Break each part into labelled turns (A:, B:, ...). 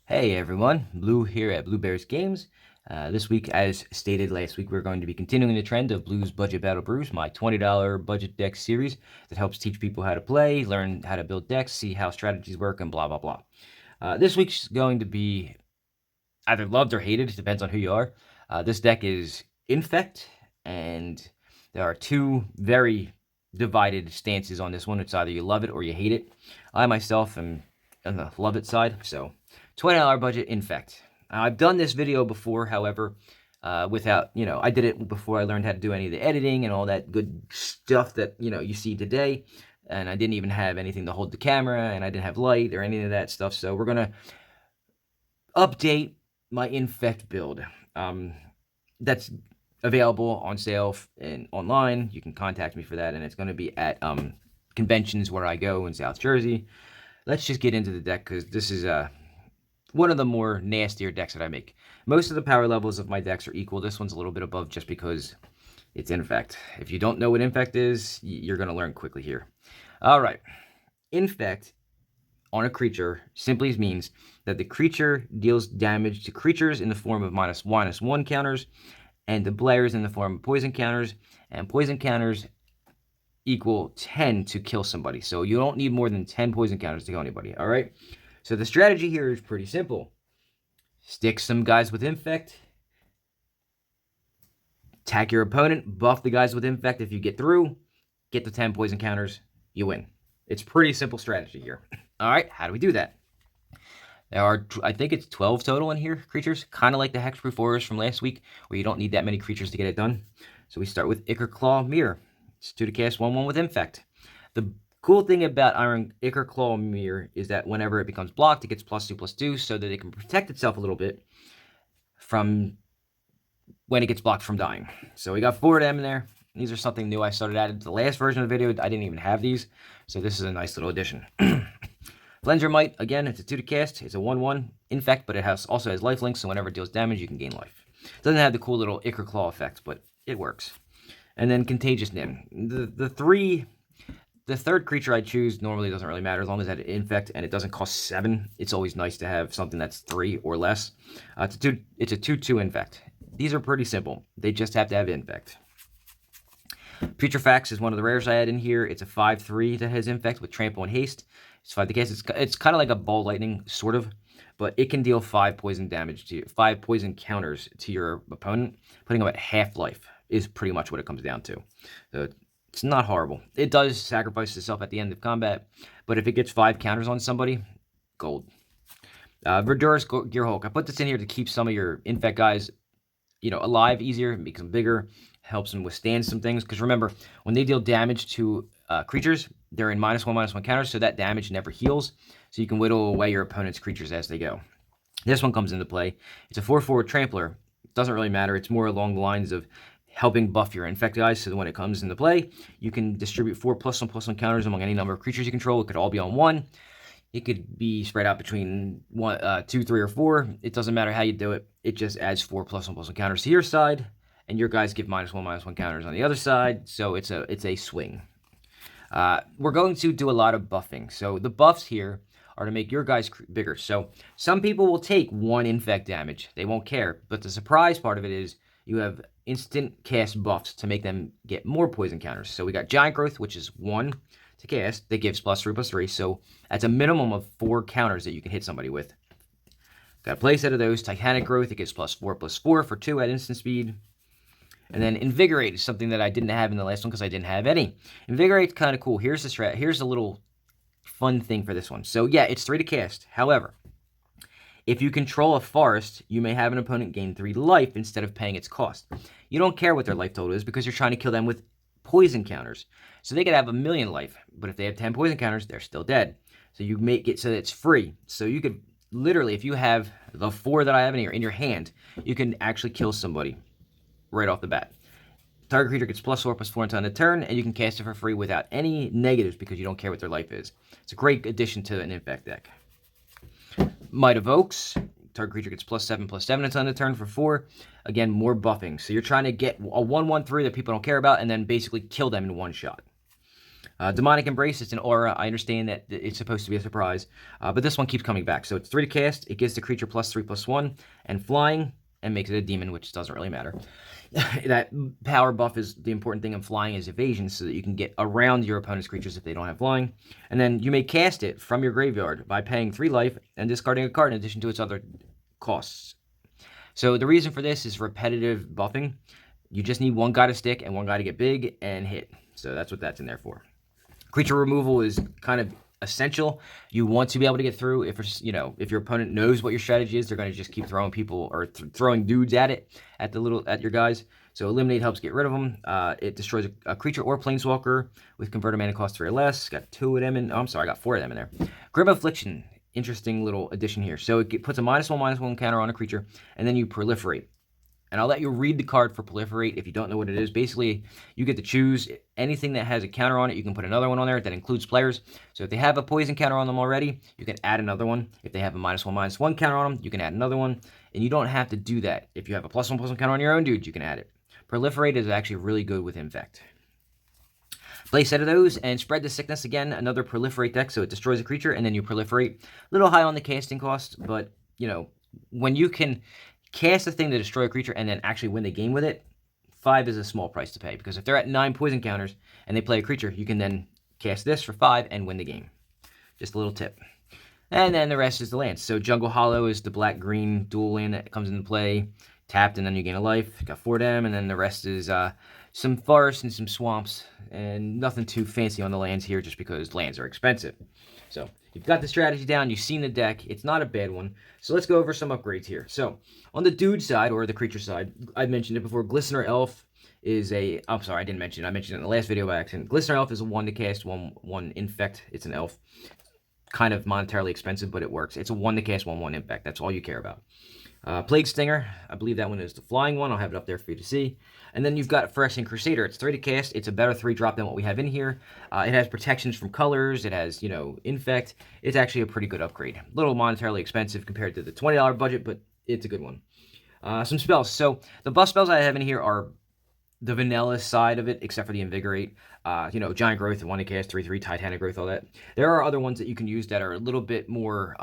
A: Hey everyone, Blue here at Blue Bears Games. This week, as stated last week, we're going to be continuing the trend of Blue's Budget Battle Brews, my $20 budget deck series that helps teach people how to play, learn how to build decks, see how strategies work, and blah, blah, blah. This week's going to be either loved or hated, it depends on who you are. This deck is Infect, and there are two very divided stances on this one. It's either you love it or you hate it. I myself am on the love it side, so $20 budget Infect. I've done this video before, however, without, I did it before I learned how to do any of the editing and all that good stuff that, you see today. And I didn't even have anything to hold the camera, and I didn't have light or any of that stuff. So we're going to update my Infect build. That's available on sale and online. You can contact me for that, and it's going to be at conventions where I go in South Jersey. Let's just get into the deck, because this is one of the more nastier decks that I make. Most of the power levels of my decks are equal. This one's a little bit above just because it's Infect. If you don't know what Infect is, you're going to learn quickly here. All right. Infect on a creature simply means that the creature deals damage to creatures in the form of -1 counters, and to players in the form of poison counters, and poison counters equal 10 to kill somebody. So you don't need more than 10 poison counters to kill anybody, all right? So the strategy here is pretty simple. Stick some guys with Infect, attack your opponent, buff the guys with Infect. If you get through, get the 10 poison counters, you win. It's pretty simple strategy here. All right, how do we do that? There are, I think it's 12 total in here, creatures, kind of like the Hexproof Horrors from last week, where you don't need that many creatures to get it done. So we start with Ichor Claw Mirror. It's 2 to cast 1/1 with Infect. The cool thing about Ichor Claw Mirror is that whenever it becomes blocked, it gets +2/+2, so that it can protect itself a little bit from when it gets blocked from dying. So we got 4 of them in there. These are something new I started adding to the last version of the video. I didn't even have these, so this is a nice little addition. Flenser Might, again, it's a 2 to cast. It's a 1/1 Infect, but it also has lifelink, so whenever it deals damage, you can gain life. It doesn't have the cool little Ichor Claw effect, but it works. And then Contagious Nim. The third creature I choose normally doesn't really matter as long as it has Infect and it doesn't cost 7. It's always nice to have something that's 3 or less. It's a 2/2 Infect. These are pretty simple. They just have to have Infect. Putrefax is one of the rares I had in here. It's a 5/3 that has Infect with Trample and Haste. It's 5 to cast. It's kind of like a Ball Lightning, sort of, but it can deal 5 poison damage to 5 poison counters to your opponent, putting them at half life is pretty much what it comes down to. So it's not horrible. It does sacrifice itself at the end of combat, but if it gets 5 counters on somebody, gold. Verdurous Gearhulk. I put this in here to keep some of your Infect guys, alive easier, makes them bigger, helps them withstand some things. Because remember, when they deal damage to creatures, they're in -1/-1 counters, so that damage never heals. So you can whittle away your opponent's creatures as they go. This one comes into play. It's a 4/4 Trampler. It doesn't really matter. It's more along the lines of helping buff your Infect guys, so that when it comes into play, you can distribute 4 +1/+1 counters among any number of creatures you control. It could all be on 1. It could be spread out between 1, 2, 3, or 4. It doesn't matter how you do it. It just adds 4 +1/+1 counters to your side, and your guys give -1/-1 counters on the other side. So it's a swing. We're going to do a lot of buffing. So the buffs here are to make your guys bigger. So some people will take 1 Infect damage. They won't care. But the surprise part of it is you have instant cast buffs to make them get more poison counters. So we got Giant Growth, which is 1 to cast. That gives +3/+3. So that's a minimum of 4 counters that you can hit somebody with. Got a play set of those. Titanic Growth, it gives +4/+4 for 2 at instant speed. And then Invigorate is something that I didn't have in the last one because I didn't have any. Invigorate's kind of cool. Here's a little fun thing for this one. So yeah, it's 3 to cast. However, if you control a forest, you may have an opponent gain 3 life instead of paying its cost. You don't care what their life total is because you're trying to kill them with poison counters. So they could have 1,000,000 life, but if they have 10 poison counters, they're still dead. So you make it so that it's free. So you could literally, if you have the 4 that I have in your hand, you can actually kill somebody right off the bat. Target creature gets +4/+4 until end of turn, and you can cast it for free without any negatives because you don't care what their life is. It's a great addition to an Infect deck. Might Evokes. Target creature gets +7/+7 until end of turn for 4. Again, more buffing. So you're trying to get a 1/1/3 that people don't care about and then basically kill them in one shot. Demonic Embrace, it's an aura. I understand that it's supposed to be a surprise, but this one keeps coming back. So it's 3 to cast. It gives the creature +3/+1, and flying, and makes it a demon, which doesn't really matter. That power buff is the important thing, and flying is evasion, so that you can get around your opponent's creatures if they don't have flying. And then you may cast it from your graveyard by paying 3 life and discarding a card in addition to its other costs. So the reason for this is repetitive buffing. You just need one guy to stick and one guy to get big and hit. So that's what that's in there for. Creature removal is kind of essential. You want to be able to get through. If your opponent knows what your strategy is, they're going to just keep throwing people or throwing dudes at your guys. So eliminate helps get rid of them. It destroys a creature or planeswalker with converted mana cost 3 or less. Got 2 of them in. Oh, I'm sorry, I got 4 of them in there. Grim Affliction. Interesting little addition here. So it puts a -1/-1 counter on a creature, and then you proliferate. And I'll let you read the card for proliferate if you don't know what it is. Basically, you get to choose anything that has a counter on it. You can put another one on there that includes players. So if they have a poison counter on them already, you can add another one. If they have a -1/-1 counter on them, you can add another one. And you don't have to do that. If you have a +1/+1 counter on your own dude, you can add it. Proliferate is actually really good with Infect. Play a set of those and spread the sickness again. Another proliferate deck, so it destroys a creature and then you proliferate. A little high on the casting cost, but when you can cast a thing to destroy a creature and then actually win the game with it, 5 is a small price to pay. Because if they're at 9 poison counters and they play a creature, you can then cast this for 5 and win the game. Just a little tip. And then the rest is the lands. So Jungle Hollow is the black-green dual land that comes into play. Tapped and then you gain a life. Got 4 of them, and then the rest is some forests and some swamps, and nothing too fancy on the lands here just because lands are expensive. So you've got the strategy down, you've seen the deck, it's not a bad one. So let's go over some upgrades here. So on the dude side, or the creature side, I mentioned it before, Glistener Elf is I'm sorry, I didn't mention it. I mentioned it in the last video by accident. Glistener Elf is a 1 to cast, 1/1 Infect. It's an elf. Kind of monetarily expensive, but it works. It's a 1 to cast, 1/1 Infect. That's all you care about. Plague Stinger, I believe that one is the flying one. I'll have it up there for you to see. And then you've got Phyrexian Crusader. It's 3 to cast. It's a better 3-drop than what we have in here. It has protections from colors. It has, Infect. It's actually a pretty good upgrade. A little monetarily expensive compared to the $20 budget, but it's a good one. Some spells. So the buff spells I have in here are the vanilla side of it, except for the Invigorate. Giant Growth, 1 to cast, 3/3, Titanic Growth, all that. There are other ones that you can use that are a little bit more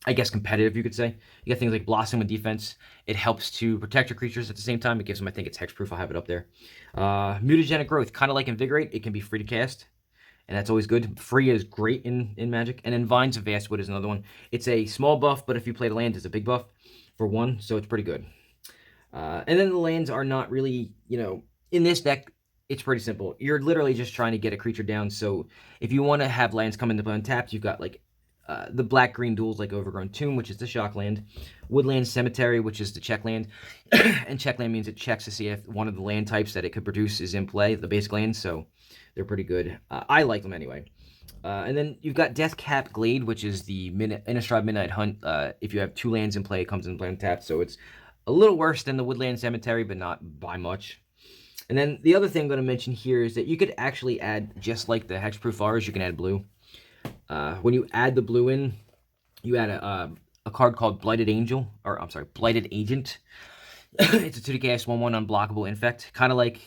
A: I guess competitive, you could say. You got things like Blossom and Defense. It helps to protect your creatures at the same time. It gives them, I think it's hexproof. I'll have it up there. Mutagenic Growth, kind of like Invigorate. It can be free to cast, and that's always good. Free is great in Magic. And then Vines of Vastwood is another one. It's a small buff, but if you play the land, it's a big buff for 1, so it's pretty good. And then the lands are not really, in this deck, it's pretty simple. You're literally just trying to get a creature down. So if you want to have lands come into play untapped, you've got like the black-green duels like Overgrown Tomb, which is the shock land, Woodland Cemetery, which is the check land, and check land means it checks to see if one of the land types that it could produce is in play, the basic land, so they're pretty good. I like them anyway. And then you've got Deathcap Glade, which is the Innistrad Midnight Hunt. If you have 2 lands in play, it comes in play untapped, so it's a little worse than the Woodland Cemetery, but not by much. And then the other thing I'm going to mention here is that you could actually add, just like the Hexproof R's, you can add blue. When you add the blue in, you add a card called Blighted Angel, or I'm sorry, Blighted Agent. It's a 2 to cast, 1/1 unblockable Infect. Kind of like,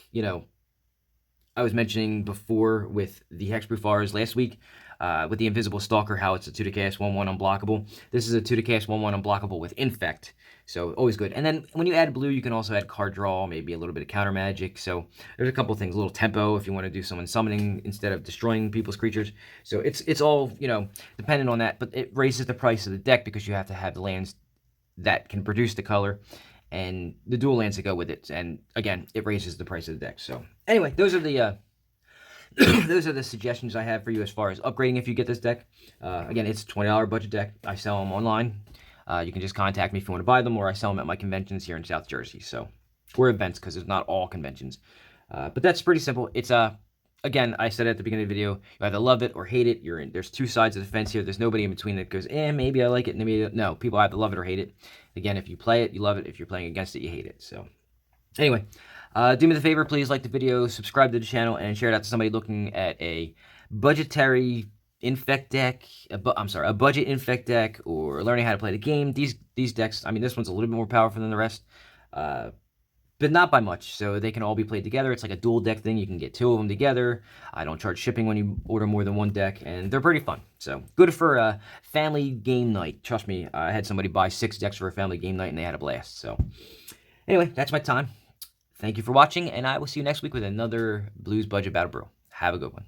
A: I was mentioning before with the Hexproof R's last week, with the Invisible Stalker, how it's a 2 to cast, 1/1 unblockable. This is a 2 to cast, 1/1 unblockable with Infect. So always good. And then when you add blue, you can also add card draw, maybe a little bit of counter magic. So there's a couple of things, a little tempo if you want to do someone summoning instead of destroying people's creatures. So it's all, dependent on that. But it raises the price of the deck because you have to have the lands that can produce the color and the dual lands that go with it. And again, it raises the price of the deck. So anyway, those are the those are the suggestions I have for you as far as upgrading if you get this deck. Again, it's a $20 budget deck. I sell them online. You can just contact me if you want to buy them, or I sell them at my conventions here in South Jersey. So, or events, because it's not all conventions. But that's pretty simple. It's again, I said at the beginning of the video, you either love it or hate it. There's 2 sides of the fence here. There's nobody in between that goes, maybe I like it, maybe no. People either love it or hate it. Again, if you play it, you love it. If you're playing against it, you hate it. So, anyway, do me the favor, please like the video, subscribe to the channel, and share it out to somebody looking at a budgetary Infect deck, a budget Infect deck, or learning how to play the game. These decks, I mean, this one's a little bit more powerful than the rest. but not by much. So they can all be played together. It's like a dual deck thing. You can get 2 of them together. I don't charge shipping when you order more than 1 deck, and they're pretty fun. So good for a family game night. Trust me, I had somebody buy 6 decks for a family game night, and they had a blast. So anyway, that's my time. Thank you for watching, and I will see you next week with another Blues Budget Battle Brew. Have a good one.